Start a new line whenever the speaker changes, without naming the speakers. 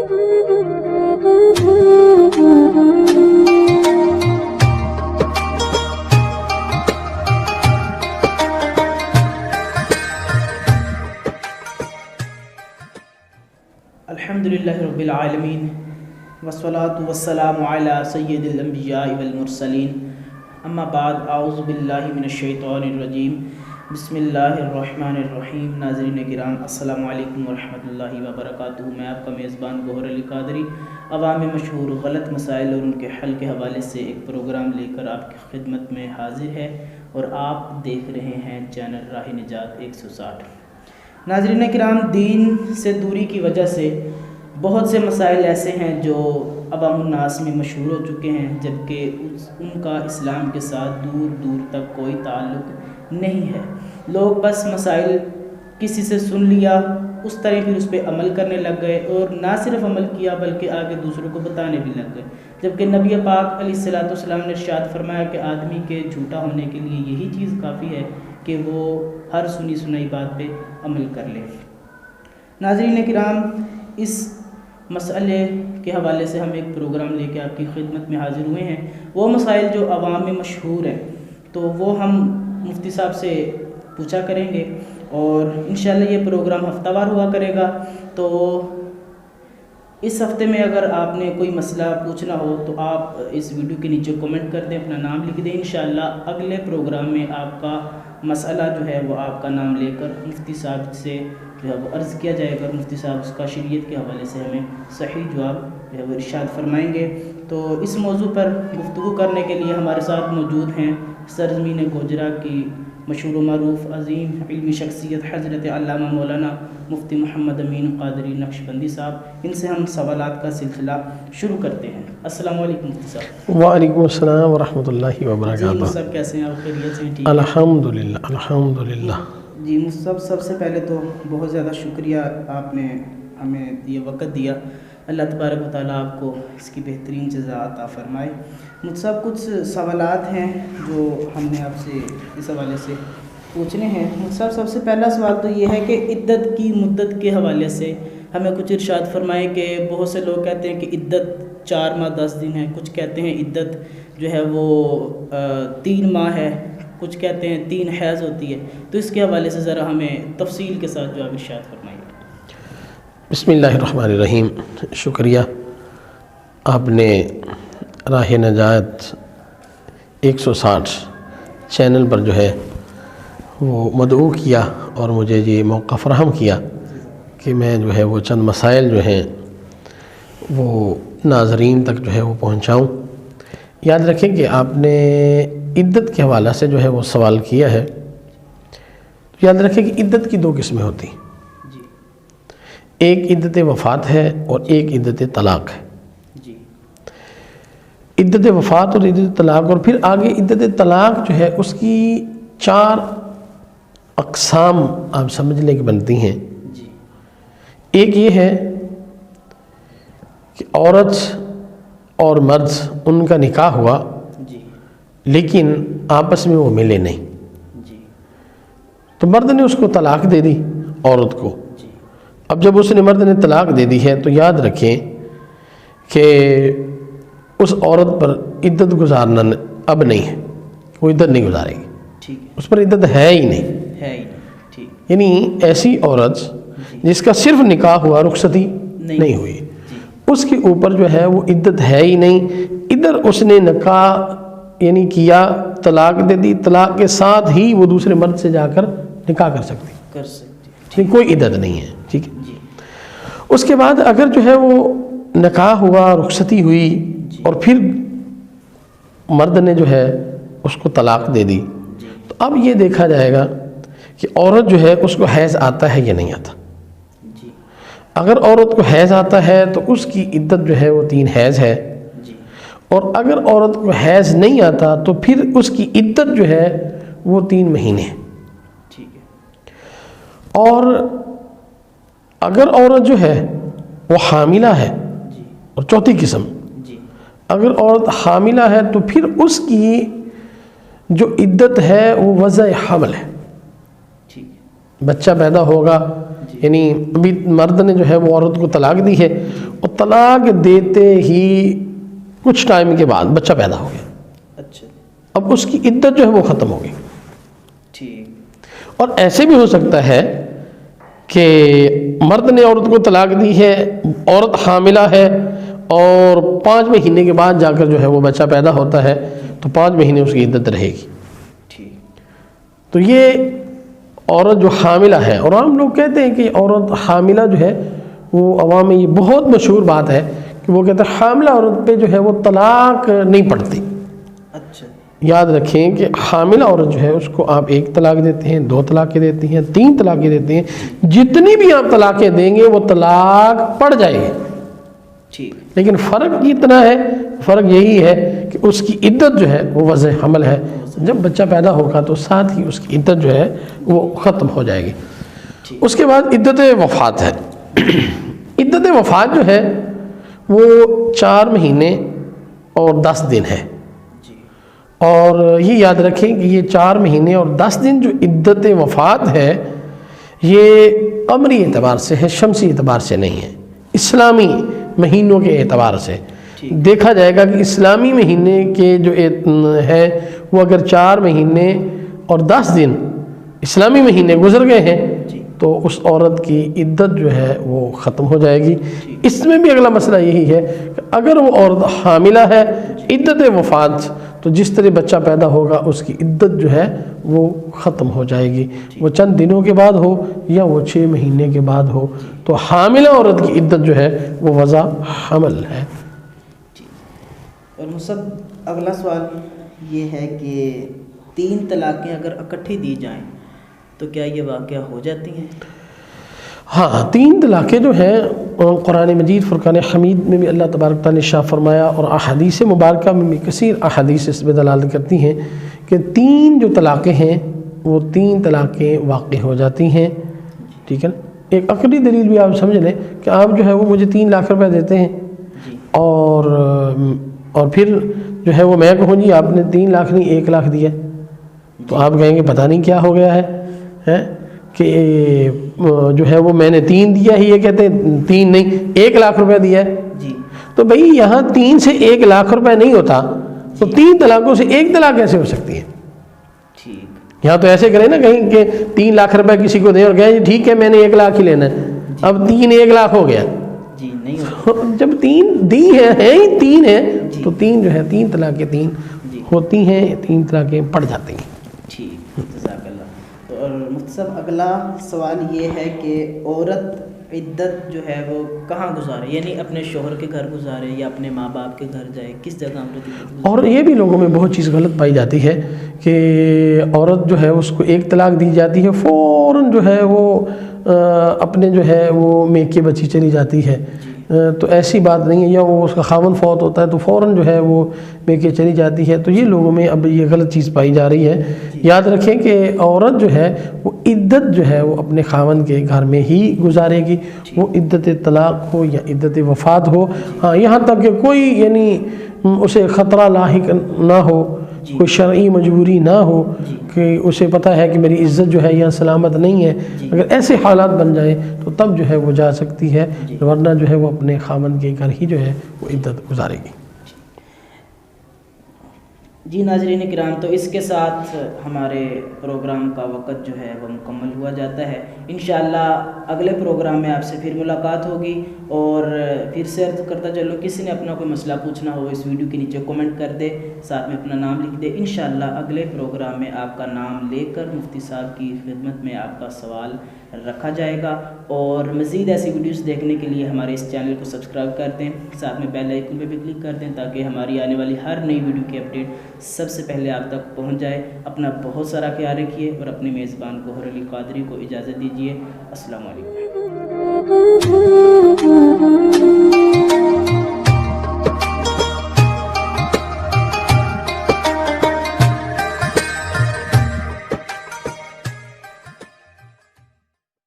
الحمدللہ رب العالمین والصلاة والسلام علی سید الانبیاء والمرسلین، اما بعد، اعوذ باللہ من الشیطان الرجیم، بسم اللہ الرحمن الرحیم۔ ناظرین کرام، السلام علیکم ورحمۃ اللہ وبرکاتہ۔ میں آپ کا میزبان گوہر علی قادری عوام میں مشہور غلط مسائل اور ان کے حل کے حوالے سے ایک پروگرام لے کر آپ کی خدمت میں حاضر ہے، اور آپ دیکھ رہے ہیں چینل راہ نجات 160۔ ناظرین کرام، دین سے دوری کی وجہ سے بہت سے مسائل ایسے ہیں جو عوام الناس میں مشہور ہو چکے ہیں، جبکہ ان کا اسلام کے ساتھ دور دور تک کوئی تعلق نہیں ہے۔ لوگ بس مسائل کسی سے سن لیا، اس طرح پھر اس پہ عمل کرنے لگ گئے، اور نہ صرف عمل کیا بلکہ آگے دوسروں کو بتانے بھی لگ گئے، جبکہ نبی پاک علیہ الصلوۃ والسلام نے ارشاد فرمایا کہ آدمی کے جھوٹا ہونے کے لیے یہی چیز کافی ہے کہ وہ ہر سنی سنائی بات پہ عمل کر لے۔ ناظرین کرام، اس مسئلے کے حوالے سے ہم ایک پروگرام لے کے آپ کی خدمت میں حاضر ہوئے ہیں۔ وہ مسائل جو عوام میں مشہور ہیں تو وہ ہم مفتی صاحب سے پوچھا کریں گے، اور انشاءاللہ یہ پروگرام ہفتہ وار ہوا کرے گا۔ تو اس ہفتے میں اگر آپ نے کوئی مسئلہ پوچھنا ہو تو آپ اس ویڈیو کے نیچے کومنٹ کر دیں، اپنا نام لکھ دیں۔ انشاءاللہ اگلے پروگرام میں آپ کا مسئلہ جو ہے وہ آپ کا نام لے کر مفتی صاحب سے جو ہے وہ عرض کیا جائے گا، مفتی صاحب اس کا شریعت کے حوالے سے ہمیں صحیح جواب جو ہے وہ ارشاد فرمائیں گے۔ تو اس موضوع پر گفتگو کرنے کے لیے ہمارے ساتھ موجود ہیں سرزمین گوجرا کی مشہور و معروف عظیم علمی شخصیت حضرت علامہ مولانا مفتی محمد امین قادری نقشبندی صاحب۔ ان سے ہم سوالات کا سلسلہ شروع کرتے ہیں۔ السلام علیکم مفتی صاحب۔
وعلیکم السلام ورحمۃ اللہ وبرکاتہ۔
مفتی صاحب کیسے ہیں آپ؟ خیریت سے؟ ٹھیک؟
الحمدللہ الحمدللہ۔
جی مفتی صاحب، سب سے پہلے تو بہت زیادہ شکریہ، آپ نے ہمیں یہ وقت دیا۔ اللہ تبارک و تعالیٰ آپ کو اس کی بہترین جزا عطا فرمائے۔ مجھ صاحب کچھ سوالات ہیں جو ہم نے آپ سے اس حوالے سے پوچھنے ہیں۔ مجھ صاحب سب سے پہلا سوال تو یہ ہے کہ عدت کی مدت کے حوالے سے ہمیں کچھ ارشاد فرمائے کہ بہت سے لوگ کہتے ہیں کہ عدت 4 ماہ 10 دن ہے، کچھ کہتے ہیں عدت جو ہے وہ 3 ماہ ہے، کچھ کہتے ہیں 3 حیض ہوتی ہے۔ تو اس کے حوالے سے ذرا ہمیں تفصیل کے ساتھ جواب ارشاد فرمائیے۔
بسم اللہ الرحمن الرحیم۔ شکریہ، آپ نے راہ نجات 160 چینل پر جو ہے وہ مدعو کیا اور مجھے یہ موقع فراہم کیا کہ میں جو ہے وہ چند مسائل جو ہیں وہ ناظرین تک جو ہے وہ پہنچاؤں۔ یاد رکھیں کہ آپ نے عدت کے حوالے سے جو ہے وہ سوال کیا ہے۔ یاد رکھیں کہ عدت کی 2 قسمیں ہوتی ہیں، ایک عدت وفات ہے اور ایک عدت طلاق ہے۔ عدت وفات اور عدت طلاق، اور پھر آگے عدت طلاق جو ہے اس کی 4 اقسام آپ سمجھنے کی بنتی ہیں۔ ایک یہ ہے کہ عورت اور مرد ان کا نکاح ہوا لیکن آپس میں وہ ملے نہیں، تو مرد نے اس کو طلاق دے دی عورت کو۔ اب جب اس نے مرد نے طلاق دے دی ہے تو یاد رکھیں کہ اس عورت پر عدت گزارنا اب نہیں ہے، وہ عدت نہیں گزارے گی، اس پر عدت ہے ہی نہیں۔ یعنی ایسی عورت جس کا صرف نکاح ہوا، رخصتی نہیں ہوئی، اس کے اوپر جو ہے وہ عدت ہے ہی نہیں۔ ادھر اس نے نکاح یعنی کیا، طلاق دے دی، طلاق کے ساتھ ہی وہ دوسرے مرد سے جا کر نکاح کر سکتی، کوئی عدت نہیں ہے، ٹھیک ہے۔ اس کے بعد اگر جو ہے وہ نکاح ہوا، رخصتی ہوئی، اور پھر مرد نے جو ہے اس کو طلاق دے دی، تو اب یہ دیکھا جائے گا کہ عورت جو ہے اس کو حیض آتا ہے یا نہیں آتا۔ اگر عورت کو حیض آتا ہے تو اس کی عدت جو ہے وہ 3 حیض ہے، اور اگر عورت کو حیض نہیں آتا تو پھر اس کی عدت جو ہے وہ 3 مہینے ہے۔ اور اگر عورت جو ہے وہ حاملہ ہے، اور چوتھی قسم، اگر عورت حاملہ ہے تو پھر اس کی جو عدت ہے وہ وضع حمل ہے، بچہ پیدا ہوگا، یعنی ابھی مرد نے جو ہے وہ عورت کو طلاق دی ہے اور طلاق دیتے ہی کچھ ٹائم کے بعد بچہ پیدا ہو گیا،
اچھا
اب اس کی عدت جو ہے وہ ختم ہو گئی۔
ٹھیک۔
اور ایسے بھی ہو سکتا ہے کہ مرد نے عورت کو طلاق دی ہے، عورت حاملہ ہے اور 5 مہینے کے بعد جا کر جو ہے وہ بچہ پیدا ہوتا ہے، تو 5 مہینے اس کی عدت رہے گی۔
ٹھیک۔
تو یہ عورت جو حاملہ ہے، اور عام لوگ کہتے ہیں کہ عورت حاملہ جو ہے وہ عوام میں یہ بہت مشہور بات ہے کہ وہ کہتے ہیں حاملہ عورت پہ جو ہے وہ طلاق نہیں پڑتی۔
اچھا۔
یاد رکھیں کہ حاملہ عورت جو ہے اس کو آپ 1 طلاق دیتے ہیں، 2 طلاقیں دیتی ہیں، 3 طلاقیں دیتے ہیں، جتنی بھی آپ طلاقیں دیں گے وہ طلاق پڑ جائے گی۔
ٹھیک۔
لیکن فرق اتنا ہے، فرق یہی ہے کہ اس کی عدت جو ہے وہ وضع حمل ہے، جب بچہ پیدا ہوگا تو ساتھ ہی اس کی عدت جو ہے وہ ختم ہو جائے گی۔ اس کے بعد عدت وفات ہے۔ عدت وفات جو ہے وہ 4 مہینے اور 10 دن ہے، اور یہ یاد رکھیں کہ یہ 4 مہینے اور 10 دن جو عدت وفات ہے یہ قمری اعتبار سے ہے، شمسی اعتبار سے نہیں ہے، اسلامی مہینوں کے اعتبار سے دیکھا جائے گا کہ اسلامی مہینے کے جو ہے وہ اگر 4 مہینے اور 10 دن اسلامی مہینے گزر گئے ہیں تو اس عورت کی عدت جو ہے وہ ختم ہو جائے گی۔ اس میں بھی اگلا مسئلہ یہی ہے کہ اگر وہ عورت حاملہ ہے، عدت وفات، تو جس طرح بچہ پیدا ہوگا اس کی عدت جو ہے وہ ختم ہو جائے گی، وہ چند دنوں کے بعد ہو یا وہ 6 مہینے کے بعد ہو، تو حاملہ عورت کی عدت جو ہے وہ وضع حمل ہے۔
اور مصب اگلا سوال یہ ہے کہ 3 طلاقیں اگر اکٹھی دی جائیں تو کیا یہ واقعہ ہو جاتی ہیں؟
ہاں، 3 طلاقیں جو ہیں قرآن مجید فرقان حمید میں بھی اللہ تبارک تعالیٰ نے ارشاد فرمایا، اور احادیث مبارکہ میں بھی کثیر احادیث اس میں دلالت کرتی ہیں کہ 3 جو طلاقیں ہیں وہ 3 طلاقیں واقع ہو جاتی ہیں۔ ٹھیک ہے، ایک عقلی دلیل بھی آپ سمجھ لیں کہ آپ جو ہے وہ مجھے 3 لاکھ روپے دیتے ہیں، اور پھر جو ہے وہ میں کہوں جی آپ نے 3 لاکھ نہیں 1 لاکھ دیا، تو آپ کہیں گے پتہ نہیں کیا ہو گیا ہے کہ جو ہے وہ میں نے 3 دیا ہی، یہ کہتے ہیں 3 نہیں 1 لاکھ روپے دیا ہے۔ تو بھئی یہاں 3 سے 1 لاکھ روپے نہیں ہوتا تو 3 طلاقوں سے 1 طلاق کیسے ہو سکتی ہے؟ یہاں تو ایسے کریں نا کہیں کہ 3 لاکھ روپے کسی کو دیں اور کہیں ٹھیک ہے میں نے 1 لاکھ ہی لینا ہے، اب 3 1 لاکھ ہو گیا۔ جب 3 دی ہیں ہی 3 ہیں تو 3 جو ہے 3 طلاقیں 3 ہوتی ہیں، 3 طلاقیں پڑ جاتی ہیں۔
ٹھیک، جزاک اللہ۔ تو اور مختصر اگلا سوال یہ ہے کہ عورت عدت جو ہے وہ کہاں گزارے، یعنی اپنے شوہر کے گھر گزارے یا اپنے ماں باپ کے گھر جائے، کس جگہ عورت عدت گزارے؟
اور یہ بھی لوگوں میں بہت چیز غلط پائی جاتی ہے کہ عورت جو ہے اس کو 1 طلاق دی جاتی ہے، فوراً جو ہے وہ اپنے جو ہے وہ میکے بچی چلی جاتی ہے، تو ایسی بات نہیں ہے، یا وہ اس کا خاوند فوت ہوتا ہے تو فوراً جو ہے وہ میکے چلی جاتی ہے، تو یہ لوگوں میں اب یہ غلط چیز پائی جا رہی ہے۔ یاد رکھیں کہ عورت جو ہے وہ عدت جو ہے وہ اپنے خاوند کے گھر میں ہی گزارے گی، وہ عدت طلاق ہو یا عدت وفات ہو، ہاں یہاں تک کہ کوئی یعنی اسے خطرہ لاحق نہ ہو، کوئی شرعی مجبوری نہ ہو کہ اسے پتہ ہے کہ میری عزت جو ہے یہاں سلامت نہیں ہے، اگر ایسے حالات بن جائیں تو تب جو ہے وہ جا سکتی ہے، ورنہ جو ہے وہ اپنے خاوند کے گھر ہی جو ہے وہ عدت گزارے گی۔
جی ناظرین کرام، تو اس کے ساتھ ہمارے پروگرام کا وقت جو ہے وہ مکمل ہوا جاتا ہے۔ انشاءاللہ اگلے پروگرام میں آپ سے پھر ملاقات ہوگی، اور پھر سے عرض کرتا چلو کسی نے اپنا کوئی مسئلہ پوچھنا ہو اس ویڈیو کے نیچے کمنٹ کر دے، ساتھ میں اپنا نام لکھ دے، انشاءاللہ اگلے پروگرام میں آپ کا نام لے کر مفتی صاحب کی خدمت میں آپ کا سوال رکھا جائے گا۔ اور مزید ایسی ویڈیوز دیکھنے کے لیے ہمارے اس چینل کو سبسکرائب کر دیں، ساتھ میں بیل آئیکن پہ بھی کلک کر دیں تاکہ ہماری آنے والی ہر نئی ویڈیو کی اپڈیٹ سب سے پہلے آپ تک پہنچ جائے۔ اپنا بہت سارا خیال رکھیے اور اپنے میزبان گوہر علی قادری کو اجازت دیجیے۔ السلام علیکم۔